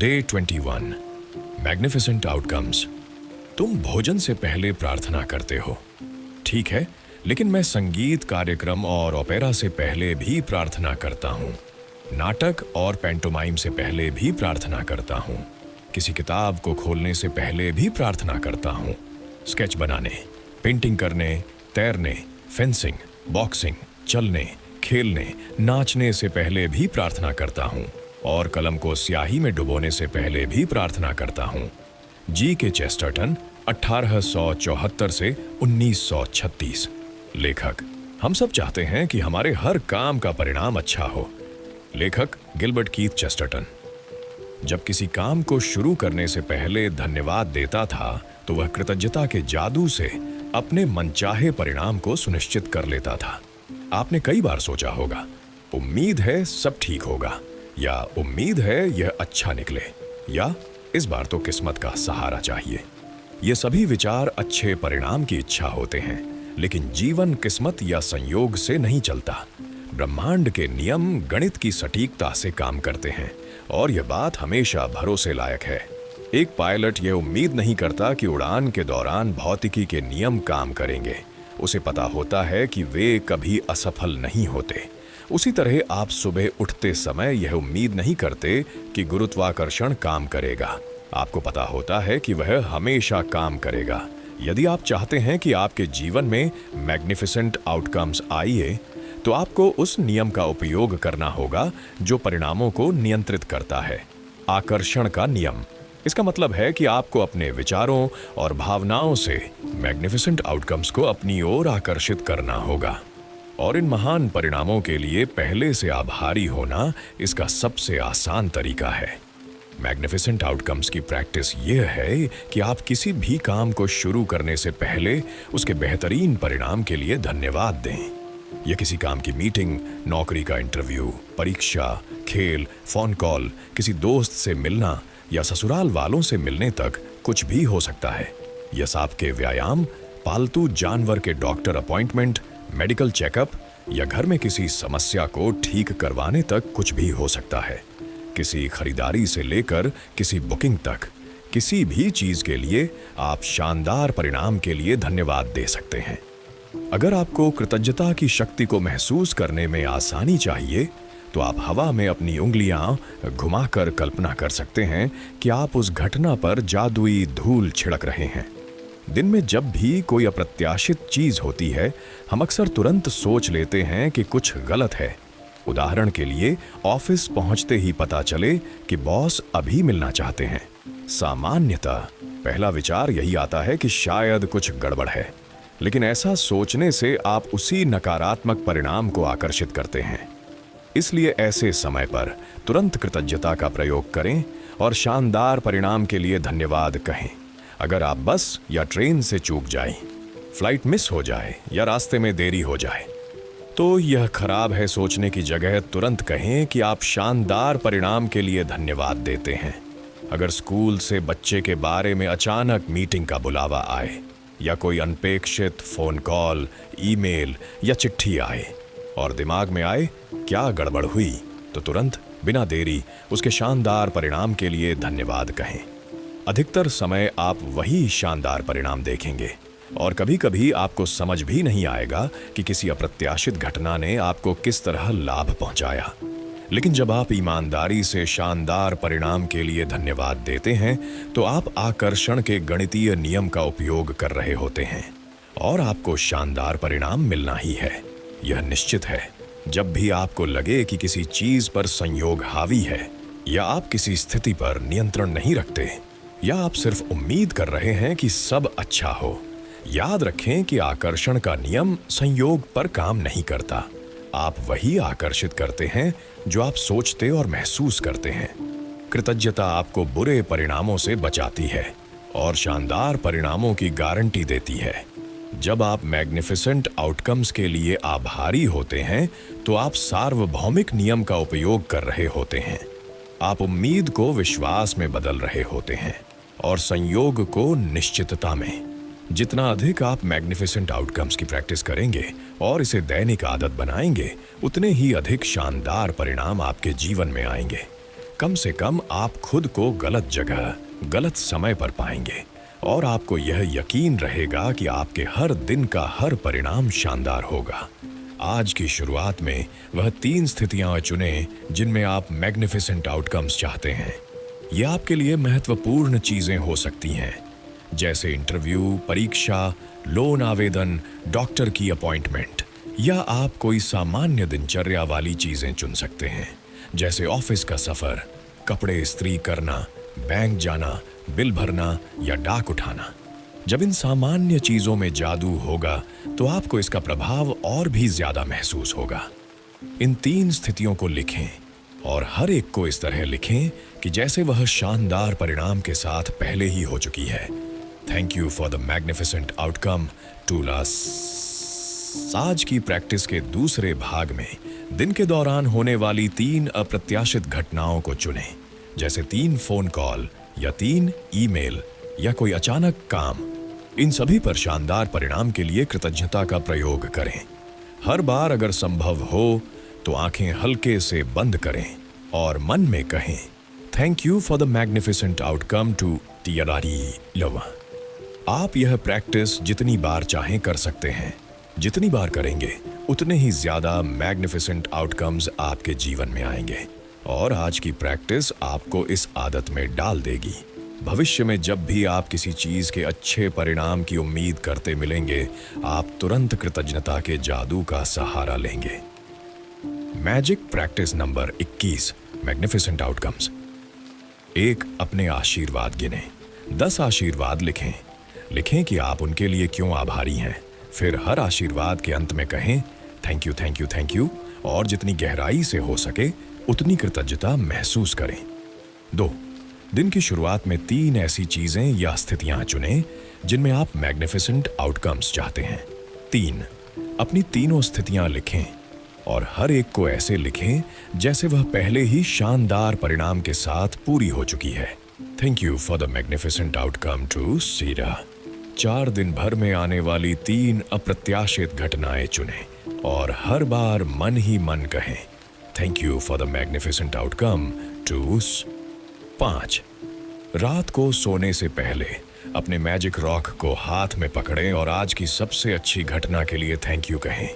Day 21 magnificent outcomes. तुम भोजन से पहले प्रार्थना करते हो, ठीक है, लेकिन मैं संगीत कार्यक्रम और ओपेरा से पहले भी प्रार्थना करता हूँ। नाटक और पैंटोमाइम से पहले भी प्रार्थना करता हूँ। किसी किताब को खोलने से पहले भी प्रार्थना करता हूँ। स्केच बनाने, पेंटिंग करने, तैरने, फेंसिंग, बॉक्सिंग, चलने, खेलने, नाचने से पहले भी प्रार्थना करता हूँ और कलम को स्याही में डुबोने से पहले भी प्रार्थना करता हूँ। जी.के. चेस्टरटन, 1874 से 1936। लेखक। हम सब चाहते हैं कि हमारे हर काम का परिणाम अच्छा हो। लेखक गिलबर्ट कीथ चेस्टरटन। जब किसी काम को शुरू करने से पहले धन्यवाद देता था तो वह कृतज्ञता के जादू से अपने मनचाहे परिणाम को सुनिश्चित कर लेता था। आपने कई बार सोचा होगा, उम्मीद है सब ठीक होगा, या उम्मीद है यह अच्छा निकले, या इस बार तो किस्मत का सहारा चाहिए। ये सभी विचार अच्छे परिणाम की इच्छा होते हैं, लेकिन जीवन किस्मत या संयोग से नहीं चलता। ब्रह्मांड के नियम गणित की सटीकता से काम करते हैं और यह बात हमेशा भरोसे लायक है। एक पायलट यह उम्मीद नहीं करता कि उड़ान के दौरान भौतिकी के नियम काम करेंगे। उसे पता होता है कि वे कभी असफल नहीं होते। उसी तरह आप सुबह उठते समय यह उम्मीद नहीं करते कि गुरुत्वाकर्षण काम करेगा। आपको पता होता है कि वह हमेशा काम करेगा। यदि आप चाहते हैं कि आपके जीवन में मैग्निफिसेंट आउटकम्स आए, तो आपको उस नियम का उपयोग करना होगा जो परिणामों को नियंत्रित करता है, आकर्षण का नियम। इसका मतलब है कि आपको अपने विचारों और भावनाओं से मैग्निफिसेंट आउटकम्स को अपनी ओर आकर्षित करना होगा। और इन महान परिणामों के लिए पहले से आभारी होना इसका सबसे आसान तरीका है। मैग्निफिसेंट आउटकम्स की प्रैक्टिस यह है कि आप किसी भी काम को शुरू करने से पहले उसके बेहतरीन परिणाम के लिए धन्यवाद दें। यह किसी काम की मीटिंग, नौकरी का इंटरव्यू, परीक्षा, खेल, फोन कॉल, किसी दोस्त से मिलना या ससुराल वालों से मिलने तक कुछ भी हो सकता है। यह सांप के व्यायाम, पालतू जानवर के डॉक्टर अपॉइंटमेंट, मेडिकल चेकअप या घर में किसी समस्या को ठीक करवाने तक कुछ भी हो सकता है। किसी खरीदारी से लेकर किसी बुकिंग तक, किसी भी चीज के लिए आप शानदार परिणाम के लिए धन्यवाद दे सकते हैं। अगर आपको कृतज्ञता की शक्ति को महसूस करने में आसानी चाहिए, तो आप हवा में अपनी उंगलियां घुमाकर कल्पना कर सकते हैं कि आप उस घटना पर जादुई धूल छिड़क रहे हैं। दिन में जब भी कोई अप्रत्याशित चीज होती है, हम अक्सर तुरंत सोच लेते हैं कि कुछ गलत है। उदाहरण के लिए, ऑफिस पहुंचते ही पता चले कि बॉस अभी मिलना चाहते हैं। सामान्यतः पहला विचार यही आता है कि शायद कुछ गड़बड़ है, लेकिन ऐसा सोचने से आप उसी नकारात्मक परिणाम को आकर्षित करते हैं। इसलिए ऐसे समय पर तुरंत कृतज्ञता का प्रयोग करें और शानदार परिणाम के लिए धन्यवाद कहें। अगर आप बस या ट्रेन से चूक जाएं, फ्लाइट मिस हो जाए या रास्ते में देरी हो जाए, तो यह खराब है सोचने की जगह तुरंत कहें कि आप शानदार परिणाम के लिए धन्यवाद देते हैं। अगर स्कूल से बच्चे के बारे में अचानक मीटिंग का बुलावा आए या कोई अनपेक्षित फोन कॉल, ईमेल या चिट्ठी आए और दिमाग में आए क्या गड़बड़ हुई, तो तुरंत बिना देरी उसके शानदार परिणाम के लिए धन्यवाद कहें। अधिकतर समय आप वही शानदार परिणाम देखेंगे और कभी-कभी आपको समझ भी नहीं आएगा कि किसी अप्रत्याशित घटना ने आपको किस तरह लाभ पहुंचाया। लेकिन जब आप ईमानदारी से शानदार परिणाम के लिए धन्यवाद देते हैं, तो आप आकर्षण के गणितीय नियम का उपयोग कर रहे होते हैं और आपको शानदार परिणाम मिलना ही है। यह निश्चित है। जब भी आपको लगे कि किसी चीज पर संयोग हावी है, या आप किसी स्थिति पर नियंत्रण नहीं रखते, या आप सिर्फ उम्मीद कर रहे हैं कि सब अच्छा हो, याद रखें कि आकर्षण का नियम संयोग पर काम नहीं करता। आप वही आकर्षित करते हैं जो आप सोचते और महसूस करते हैं। कृतज्ञता आपको बुरे परिणामों से बचाती है और शानदार परिणामों की गारंटी देती है। जब आप मैग्निफिसेंट आउटकम्स के लिए आभारी होते हैं, तो आप सार्वभौमिक नियम का उपयोग कर रहे होते हैं। आप उम्मीद को विश्वास में बदल रहे होते हैं और संयोग को निश्चितता में। जितना अधिक आप मैग्निफिसेंट आउटकम्स की प्रैक्टिस करेंगे और इसे दैनिक आदत बनाएंगे, उतने ही अधिक शानदार परिणाम आपके जीवन में आएंगे। कम से कम आप खुद को गलत जगह, गलत समय पर पाएंगे और आपको यह यकीन रहेगा कि आपके हर दिन का हर परिणाम शानदार होगा। आज की शुरुआत में वह 3 स्थितियां चुनें जिनमें आप मैग्निफिसेंट आउटकम्स चाहते हैं। ये आपके लिए महत्वपूर्ण चीजें हो सकती हैं, जैसे इंटरव्यू, परीक्षा, लोन आवेदन, डॉक्टर की अपॉइंटमेंट, या आप कोई सामान्य दिनचर्या वाली चीजें चुन सकते हैं, जैसे ऑफिस का सफर, कपड़े इस्त्री करना, बैंक जाना, बिल भरना या डाक उठाना। जब इन सामान्य चीजों में जादू होगा तो आपको इसका प्रभाव और भी ज्यादा महसूस होगा। इन 3 स्थितियों को लिखें और हर एक को इस तरह लिखें कि जैसे वह शानदार परिणाम के साथ पहले ही हो चुकी है। Thank you for the magnificent outcome to लस। आज की प्रैक्टिस के दूसरे भाग में दिन के दौरान होने वाली 3 अप्रत्याशित घटनाओं को चुनें, जैसे 3 फोन कॉल या 3 ईमेल या कोई अचानक काम। इन सभी पर शानदार परिणाम के लिए कृतज्ञता का प्रयोग करें। हर बार अगर संभव हो तो आंखें हल्के से बंद करें और मन में कहें, thank you for the magnificent outcome to टियरारी लवा। आप यह प्रैक्टिस जितनी बार चाहें कर सकते हैं। जितनी बार करेंगे उतने ही ज्यादा मैग्निफिसेंट आउटकम्स आपके जीवन में आएंगे और आज की प्रैक्टिस आपको इस आदत में डाल देगी। भविष्य में जब भी आप किसी चीज के अच्छे परिणाम की उम्मीद करते मिलेंगे, आप तुरंत कृतज्ञता के जादू का सहारा लेंगे। Magic practice number 21, magnificent outcomes. 1, अपने आशीर्वाद गिनें। 10 आशीर्वाद लिखें। लिखें कि आप उनके लिए क्यों आभारी हैं। फिर हर आशीर्वाद के अंत में कहें, thank you, thank you, thank you, और जितनी गहराई से हो सके उतनी कृतज्ञता महसूस करें। 2, दिन की शुरुआत में 3 ऐसी चीजें या स्थितियां चुनें जिनमें आप मैग्निफिसेंट आउटकम्स चाहते हैं। 3, अपनी तीनों स्थितियां लिखें और हर एक को ऐसे लिखें जैसे वह पहले ही शानदार परिणाम के साथ पूरी हो चुकी है। Thank you for the magnificent outcome to सीरा। 4 दिन भर में आने वाली 3 अप्रत्याशित घटनाएं चुनें और हर बार मन ही मन कहें, thank you for the magnificent outcome to 5, रात को सोने से पहले अपने मैजिक रॉक को हाथ में पकड़ें और आज की सबसे अच्छी घटना के लिए थैंक यू कहें।